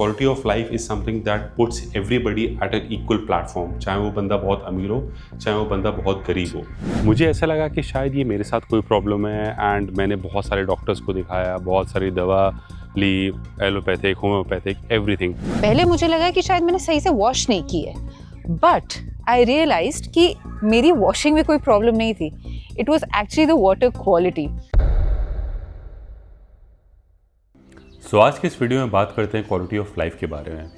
Quality of life is something that puts everybody at an equal platform, चाहे वो बंदा बहुत अमीर हो, चाहे वो बंदा बहुत गरीब हो। मुझे ऐसा लगा कि शायद ये मेरे साथ कोई प्रॉब्लम है एंड मैंने बहुत सारे डॉक्टर्स को दिखाया, बहुत सारी दवा ली, एलोपैथिक, होम्योपैथिक, एवरीथिंग। पहले मुझे लगा कि शायद मैंने सही से वॉश नहीं की है, बट आई रियलाइज्ड कि मेरी वॉशिंग में कोई प्रॉब्लम नहीं थी। It was actually the water quality. So आज के इस वीडियो में बात करते हैं क्वालिटी ऑफ लाइफ के बारे में।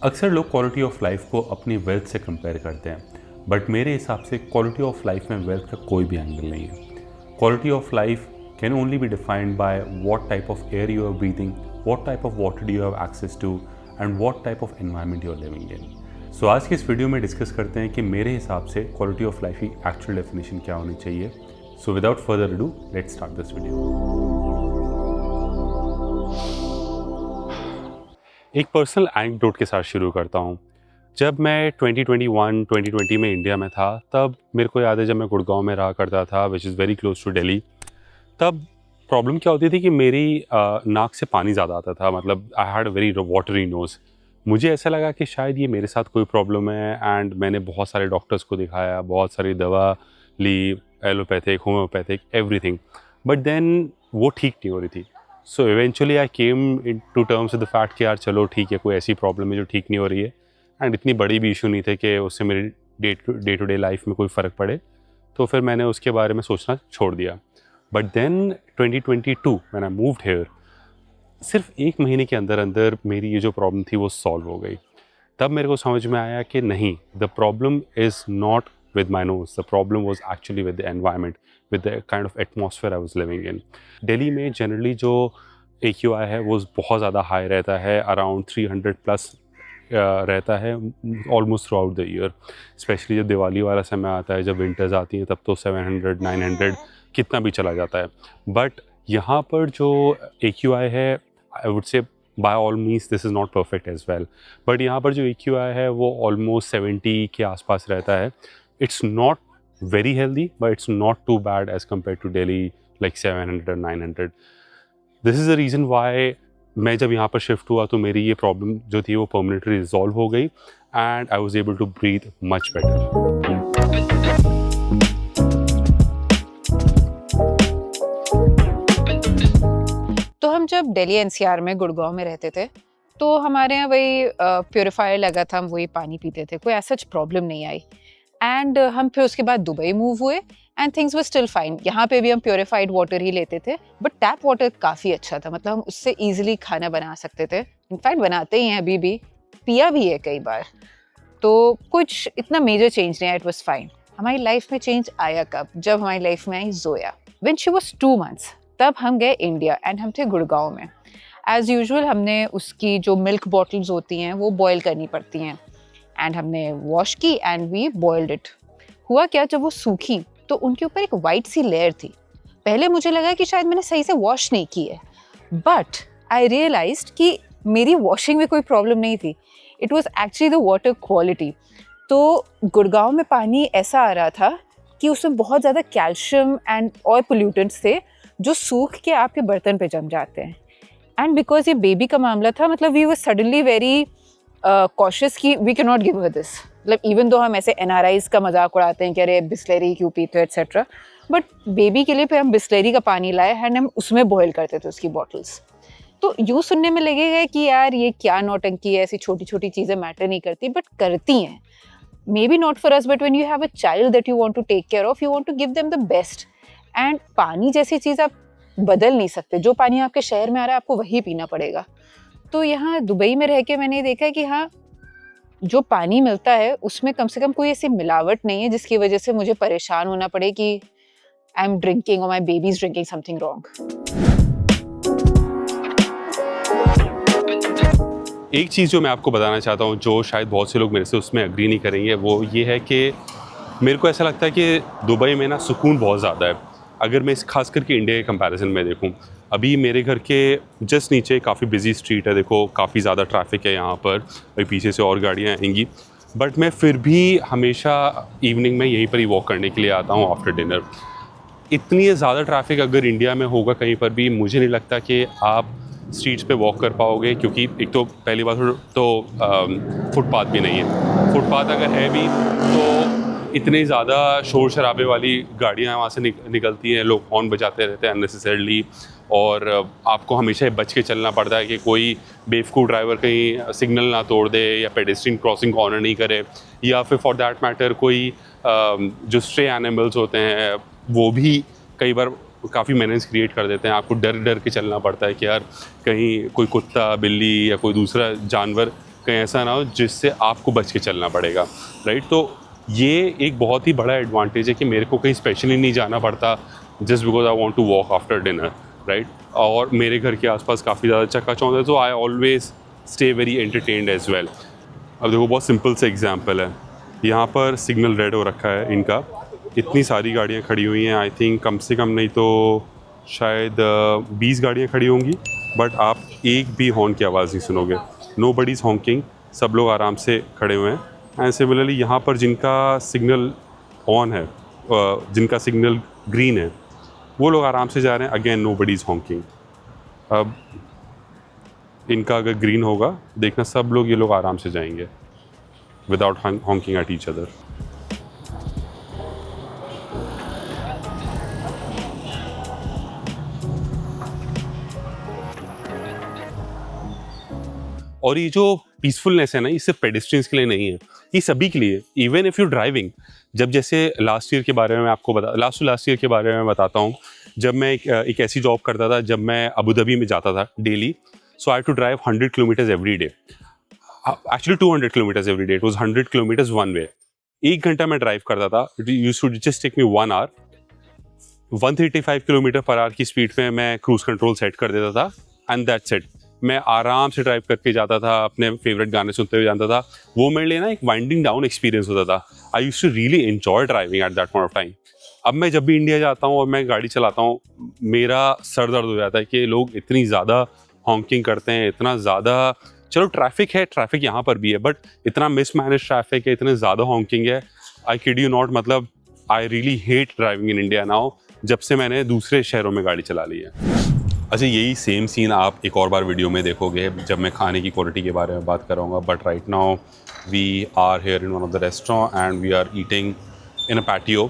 अक्सर लोग क्वालिटी ऑफ लाइफ को अपनी वेल्थ से कंपेयर करते हैं, बट मेरे हिसाब से क्वालिटी ऑफ लाइफ में वेल्थ का कोई भी एंगल नहीं है। Quality of life can only be defined by what type of air you are breathing, what type of water do you have access to and what type of environment you are living in. So आज के इस video में discuss करते हैं कि मेरे हिसाब से क्वालिटी ऑफ लाइफ की एक्चुअल डेफिनेशन क्या होनी चाहिए। So without further ado let's start this video. एक पर्सनल एनेक्डोट के साथ शुरू करता हूँ। जब मैं 2020 में इंडिया में था, तब मेरे को याद है जब मैं गुड़गांव में रहा करता था, which is very close to Delhi, तब प्रॉब्लम क्या होती थी कि मेरी नाक से पानी ज़्यादा आता था। मतलब I had a very watery nose. मुझे ऐसा लगा कि शायद ये मेरे साथ कोई प्रॉब्लम है एंड मैंने बहुत सारे डॉक्टर्स को दिखाया, बहुत सारी दवा ली, allopathic, homoeopathic, everything, but then वो ठीक नहीं हो रही थी। So eventually I came in to terms with the fact कि यार चलो ठीक है, कोई ऐसी प्रॉब्लम है जो ठीक नहीं हो रही है एंड इतनी बड़ी भी इशू नहीं थे कि उससे मेरी डे टू डे लाइफ में कोई फ़र्क पड़े। तो फिर मैंने उसके बारे में सोचना छोड़ दिया। But then 2022 when I moved here, सिर्फ 1 महीने के अंदर अंदर मेरी ये जो प्रॉब्लम थी वो सॉल्व हो गई। तब मेरे को समझ में आया कि नहीं, the problem is not with my nose, the problem was actually with the environment, with the kind of atmosphere I was living in. Delhi में जनरली जो AQI है वो बहुत ज़्यादा हाई रहता है, अराउंड 300 प्लस रहता है almost through out the year. Specially जब दिवाली वाला समय आता है, जब विंटर्स आती हैं, तब तो 700 900 कितना भी चला जाता है। बट यहाँ पर जो AQI है, I would say by all means this is not perfect as well, but यहाँ पर जो AQI है वो ऑलमोस्ट 70 के आसपास रहता है। It's not very healthy, but it's not too bad as compared to Delhi, like 700 or 900. This is the reason why मैं जब यहाँ पर शिफ्ट हुआ तो मेरी ये प्रॉब्लम जो थी वो परमानेंटली रिजॉल्व हो गई and I was able to breathe much better. तो हम जब दिल्ली NCR में गुड़गांव में रहते थे, तो हमारे यहाँ वही प्योरीफायर लगा था, हम वही पानी पीते थे, कोई ऐसा प्रॉब्लम नहीं आई। एंड हम फिर उसके बाद दुबई मूव हुए and things were still fine. यहाँ पे भी हम प्योरीफाइड वाटर ही लेते थे, बट टैप वाटर काफ़ी अच्छा था। मतलब हम उससे ईजिली खाना बना सकते थे, इनफैक्ट बनाते ही हैं अभी भी, पिया भी है कई बार। तो कुछ इतना मेजर चेंज नहीं आया, इट वॉज फाइन। हमारी लाइफ में चेंज आया कब? जब हमारी लाइफ में आई Zoya, when she was 2 months। तब हम गए इंडिया एंड हम थे गुड़गांव में। एज़ यूजुअल हमने उसकी जो मिल्क बॉटल्स होती हैं वो बॉयल करनी पड़ती हैं एंड हमने वॉश की एंड वी बॉइल्ड इट। हुआ क्या, जब वो सूखी तो उनके ऊपर एक वाइट सी लेयर थी। पहले मुझे लगा कि शायद मैंने सही से वॉश नहीं की है, बट आई रियलाइज्ड कि मेरी वॉशिंग में कोई प्रॉब्लम नहीं थी। It was actually the water quality. तो गुड़गांव में पानी ऐसा आ रहा था कि उसमें बहुत ज़्यादा कैल्शियम एंड ऑयल पोल्यूटेंट्स थे जो सूख के आपके बर्तन पे जम जाते हैं। एंड बिकॉज ये बेबी का मामला था, मतलब we were suddenly very cautious कि we can not give her this. मतलब इवन दो हम ऐसे NRIs का मजाक उड़ाते हैं कि अरे बिस्लेरी क्यों पीते हो एट्सेट्रा, बट बेबी के लिए फिर हम बिस्लेरी का पानी लाए एंड हम उसमें बॉयल करते थे उसकी बॉटल्स। तो यूँ सुनने में लगेगा कि यार ये क्या नौटंकी है, ऐसी छोटी छोटी चीज़ें मैटर नहीं करती, बट करती हैं। Maybe not for us, but when you have a child that you want to take care of, you want to give them the best. And पानी जैसी चीज़ आप बदल नहीं सकते, जो पानी आपके शहर में आ रहा है आपको वही पीना पड़ेगा। तो यहाँ दुबई में रह के मैंने देखा कि हाँ, जो पानी मिलता है उसमें कम से कम कोई ऐसी मिलावट नहीं है जिसकी वजह से मुझे परेशान होना पड़े कि आई एम ड्रिंकिंग और my baby is drinking something wrong. एक चीज़ जो मैं आपको बताना चाहता हूँ, जो शायद बहुत से लोग मेरे से उसमें एग्री नहीं करेंगे, वो ये है कि मेरे को ऐसा लगता है कि दुबई में ना सुकून बहुत ज़्यादा है। अगर मैं इस खास करके इंडिया के कंपैरिजन में देखूँ, अभी मेरे घर के जस्ट नीचे काफ़ी बिजी स्ट्रीट है, देखो काफ़ी ज़्यादा ट्रैफिक है यहाँ पर, अभी पीछे से और गाड़ियाँ आएंगी, बट मैं फिर भी हमेशा इवनिंग में यहीं पर ही वॉक करने के लिए आता हूँ आफ्टर डिनर। इतनी ज़्यादा ट्रैफिक अगर इंडिया में होगा कहीं पर भी, मुझे नहीं लगता कि आप स्ट्रीट्स पे वॉक कर पाओगे, क्योंकि एक तो पहली बात तो फुटपाथ भी नहीं है। फुटपाथ अगर है भी तो इतने ज़्यादा शोर शराबे वाली गाड़ियाँ वहाँ से निकलती हैं, लोग हॉर्न बजाते रहते हैं अननेसेसरली, और आपको हमेशा बच के चलना पड़ता है कि कोई बेवकूफ़ ड्राइवर कहीं सिग्नल ना तोड़ दे या पेडेस्ट्रियन क्रॉसिंग कॉर्नर नहीं करे, या फिर फॉर दैट मैटर कोई जो स्ट्रे एनिमल्स होते हैं वो भी कई बार काफ़ी मेनेंस क्रिएट कर देते हैं। आपको डर डर के चलना पड़ता है कि यार कहीं कोई कुत्ता, बिल्ली या कोई दूसरा जानवर कहीं ऐसा ना हो जिससे आपको बच के चलना पड़ेगा, राइट। तो ये एक बहुत ही बड़ा एडवांटेज है कि मेरे को कहीं स्पेशली नहीं जाना पड़ता just because I want to walk after dinner, right. और मेरे घर के आसपास काफ़ी ज़्यादा चक्काचौंध है, तो I always stay very entertained as well. अब देखो बहुत सिंपल सा एग्जांपल है, यहाँ पर सिग्नल रेड हो रखा है इनका, इतनी सारी गाड़ियाँ खड़ी हुई हैं, आई थिंक कम से कम नहीं तो शायद 20 गाड़ियाँ खड़ी होंगी, बट आप एक भी हॉर्न की आवाज़ नहीं सुनोगे। नो बडी इज़ हॉन्किंग, सब लोग आराम से खड़े हुए हैं। एंड सिमिलरली यहाँ पर जिनका सिग्नल ऑन है, जिनका सिग्नल ग्रीन है, वो लोग आराम से जा रहे हैं। Again nobody is honking. अब इनका अगर ग्रीन होगा, देखना सब लोग ये लोग आराम से जाएंगे without honking at each other. और ये जो पीसफुलनेस है ना, ये सिर्फ पेडेस्ट्रियंस के लिए नहीं है, ये सभी के लिए। इवन इफ़ यू ड्राइविंग, जब जैसे लास्ट ईयर के बारे में आपको लास्ट ईयर के बारे में बताता हूँ, जब मैं एक ऐसी जॉब करता था जब मैं अबू धाबी में जाता था daily, so I had to drive 100 kilometres every day, actually 200 kilometres every day, it was 100 kilometres one way. 1 घंटा मैं ड्राइव करता था, it used to just take me 1 hour. 135 kilometre per hour की speed पे मैं क्रूज कंट्रोल सेट कर देता था, एंड दैट्स इट। मैं आराम से ड्राइव करके जाता था, अपने फेवरेट गाने सुनते हुए जाता था। वो मेरे लिए ना एक वाइंडिंग डाउन एक्सपीरियंस होता था। I used to really enjoy driving at that point of time. अब मैं जब भी इंडिया जाता हूँ और मैं गाड़ी चलाता हूँ, मेरा सर दर्द हो जाता है कि लोग इतनी ज़्यादा हॉन्किंग करते हैं, इतना ज़्यादा, चलो ट्रैफिक है, ट्रैफिक यहाँ पर भी है, बट इतना मिसमैनेज ट्रैफिक है, इतने ज़्यादा हॉन्किंग है। आई किड यू नॉट, मतलब I really hate driving in India now, जब से मैंने दूसरे शहरों में गाड़ी चला ली है। अच्छा, यही सेम सीन आप एक और बार वीडियो में देखोगे जब मैं खाने की क्वालिटी के बारे में बात करूँगा, but right now we are here in one of the restaurant and we are eating in a patio.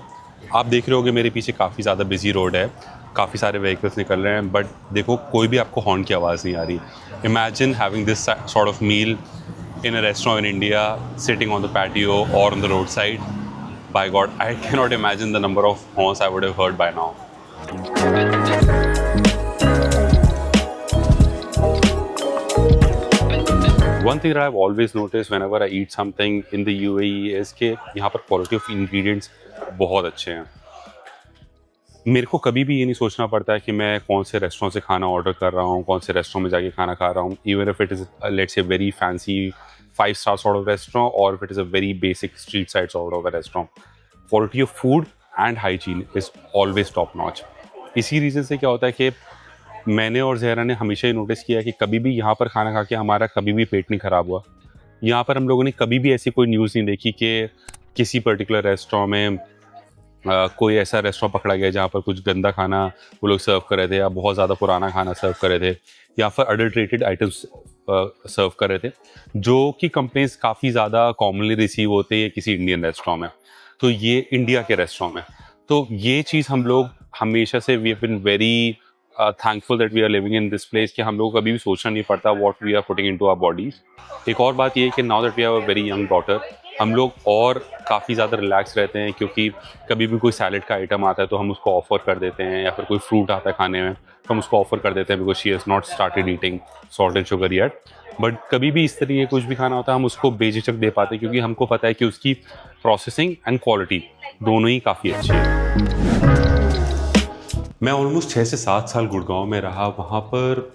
आप देख रहे होगे मेरे पीछे काफ़ी ज़्यादा बिजी रोड है, काफ़ी सारे व्हीकल्स निकल रहे हैं, बट देखो कोई भी आपको हॉर्न की आवाज़ नहीं आ रही। Imagine having this sort of meal in a restaurant in India, sitting on the patio or on the roadside. By God, I cannot imagine the number of horns I would have heard by now. One thing that I've always noticed whenever I eat something in the UAE is कि यहाँ पर quality of ingredients बहुत अच्छे हैं। मेरे को कभी भी ये नहीं सोचना पड़ता है कि मैं कौन से रेस्टोरेंट से खाना ऑर्डर कर रहा हूँ, कौन से रेस्टोरेंट में जाके खाना खा रहा हूँ, even if it is let's say very fancy 5-star sort of restaurant or if it is a very basic street side sort of a restaurant, quality of food and hygiene is always top notch. इसी reason से क्या होता है कि मैंने और ज़हरा ने हमेशा ही नोटिस किया कि कभी भी यहाँ पर खाना खा के हमारा कभी भी पेट नहीं ख़राब हुआ। यहाँ पर हम लोगों ने कभी भी ऐसी कोई न्यूज़ नहीं देखी कि किसी पर्टिकुलर रेस्टोरेंट में कोई ऐसा रेस्टोरेंट पकड़ा गया जहाँ पर कुछ गंदा खाना वो लोग सर्व कर रहे थे, या बहुत ज़्यादा पुराना खाना सर्व कर रहे थे, या फिर अडल्ट्रेटेड आइटम्स सर्व कर रहे थे, जो कि कंप्लेंट्स काफ़ी ज़्यादा कॉमनली रिसीव होते हैं किसी इंडियन रेस्टोरेंट में। तो ये इंडिया के रेस्टोरेंट में, तो ये चीज़ हम लोग हमेशा से we have been very thankful that we are living in this place, कि हम लोग को कभी भी सोचना नहीं पड़ता what we are putting into our bodies. एक और बात ये है कि now that we have a very young daughter, हम लोग और काफ़ी ज़्यादा रिलैक्स रहते हैं, क्योंकि कभी भी कोई सैलेड का आइटम आता है तो हम उसको ऑफ़र कर देते हैं, या फिर कोई फ्रूट आता है खाने में तो हम उसको ऑफ़र कर देते हैं, because she has not started eating salt and sugar yet. But कभी भी इस तरीके कुछ भी खाना होता है हम उसको बेझिझक दे पाते हैं, क्योंकि हमको पता है कि उसकी प्रोसेसिंग एंड क्वालिटी दोनों ही काफ़ी अच्छी है। मैं ऑलमोस्ट 6 से 7 साल गुड़गांव में रहा। वहाँ पर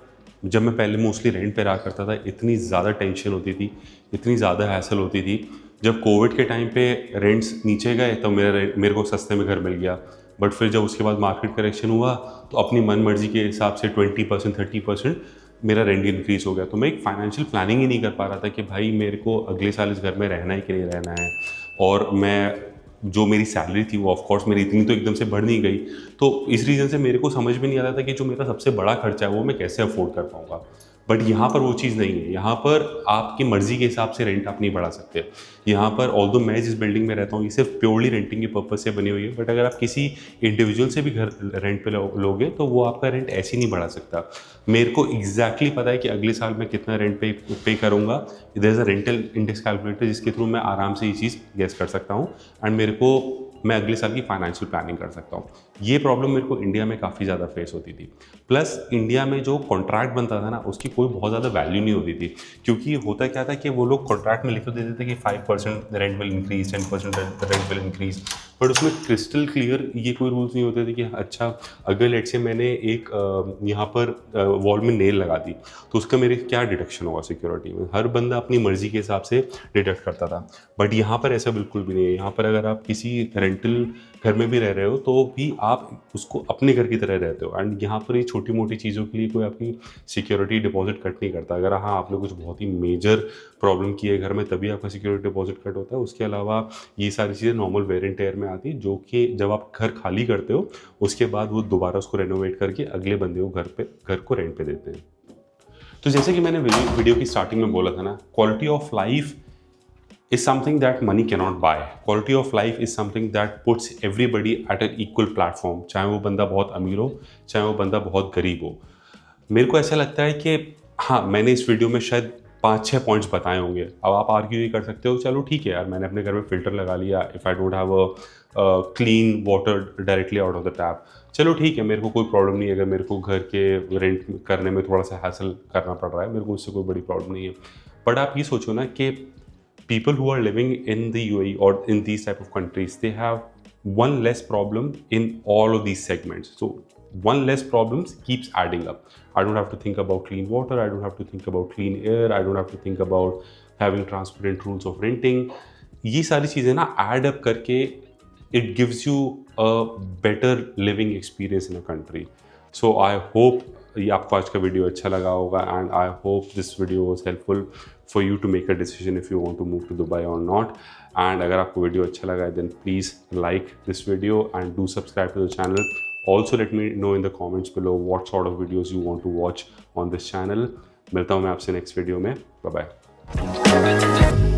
जब मैं पहले मोस्टली रेंट पे रहा करता था, इतनी ज़्यादा टेंशन होती थी, इतनी ज़्यादा हैसल होती थी। जब कोविड के टाइम पे रेंट्स नीचे गए तो मेरे को सस्ते में घर मिल गया, बट फिर जब उसके बाद मार्केट करेक्शन हुआ तो अपनी मन मर्जी के हिसाब से 20% 30% मेरा रेंट इंक्रीज़ हो गया। तो मैं एक फाइनेंशियल प्लानिंग ही नहीं कर पा रहा था कि भाई मेरे को अगले साल इस घर में रहना ही के लिए रहना है, और मैं जो मेरी सैलरी थी वो ऑफकोर्स मेरी इतनी तो एकदम से बढ़ नहीं गई, तो इस रीज़न से मेरे को समझ में नहीं आ रहा था कि जो मेरा सबसे बड़ा खर्चा है वो मैं कैसे अफोर्ड कर पाऊँगा। बट यहाँ पर वो चीज़ नहीं है, यहाँ पर आपकी मर्ज़ी के हिसाब से रेंट आप नहीं बढ़ा सकते। यहाँ पर ऑल्दो मैं जिस बिल्डिंग में रहता हूँ ये सिर्फ प्योरली रेंटिंग के पर्पज़ से बनी हुई है, बट अगर आप किसी इंडिविजुअल से भी घर रेंट पे लोगे तो वो आपका रेंट ऐसे ही नहीं बढ़ा सकता। मेरे को एग्जैक्टली पता है कि अगले साल मैं कितना रेंट पे करूँगा। There is a rental index calculator जिसके थ्रू मैं आराम से ये चीज़ गेस कर सकता हूँ एंड मेरे को मैं अगले साल की फाइनेंशियल प्लानिंग कर सकता हूँ। ये प्रॉब्लम मेरे को इंडिया में काफ़ी ज़्यादा फेस होती थी। प्लस इंडिया में जो कॉन्ट्रैक्ट बनता था ना उसकी कोई बहुत ज़्यादा वैल्यू नहीं होती थी, क्योंकि होता क्या था कि वो लोग कॉन्ट्रैक्ट में लिख तो देते थे कि 5% rent will increase, 10% rent will increase, but उसमें क्रिस्टल क्लियर ये कोई रूल्स नहीं होते थे कि अच्छा अगर लेट से मैंने एक यहाँ पर वॉल में नेल लगा दी तो उसका मेरे क्या डिडक्शन होगा सिक्योरिटी में। हर बंदा अपनी मर्जी के हिसाब से डिडक्ट करता था, बट यहाँ पर ऐसा बिल्कुल भी नहीं है। यहाँ पर अगर आप किसी रेंटल घर में भी रह रहे हो तो भी आप उसको अपने घर की तरह रहते हो एंड यहाँ पर ये छोटी मोटी चीज़ों के लिए कोई आपकी सिक्योरिटी डिपॉजिट कट नहीं करता। अगर हाँ आपने कुछ बहुत ही मेजर प्रॉब्लम की है घर में तभी आपका सिक्योरिटी डिपॉजिट कट होता है। उसके अलावा ये सारी चीज़ें नॉर्मल वेयर एंड टेयर में आती, जो कि जब आप घर खाली करते हो उसके बाद वो दोबारा उसको रेनोवेट करके अगले बंदे को घर को रेंट पे देते हैं। तो जैसे कि मैंने वीडियो की स्टार्टिंग में बोला था ना, quality of life is something that money cannot buy. Quality of life is something that puts everybody at an equal platform, चाहे वो बंदा बहुत अमीर हो चाहे वो बंदा बहुत गरीब हो। मेरे को ऐसा लगता है कि हाँ मैंने इस वीडियो में शायद 5-6 पॉइंट्स बताए होंगे। अब आप आर्ग्यू ये कर सकते हो चलो ठीक है यार मैंने अपने घर में फ़िल्टर लगा लिया, if I don't have a clean water directly out of the tap, चलो ठीक है मेरे को कोई प्रॉब्लम नहीं है। अगर मेरे को घर के रेंट करने में थोड़ा सा हैसल करना पड़ रहा है मेरे को उससे कोई बड़ी प्रॉब्लम नहीं है। बट आप ये सोचो ना कि people who are living in the UAE or in these type of countries, they have one less problem in all of these segments. So one less problems keeps adding up. I don't have to think about clean water, I don't have to think about clean air, I don't have to think about having transparent rules of renting. ये सारी चीज़ें ना add up करके it gives you a better living experience in a country. So I hope ये आपको आज का video अच्छा लगा होगा and I hope this video was helpful for you to make a decision if you want to move to Dubai और नॉट। And अगर आपको वीडियो अच्छा लगा है then please like this video and do subscribe to the channel. Also let me know in the comments below what sort of videos you want to watch on this channel. मिलता हूँ मैं आपसे नेक्स्ट video में, bye bye.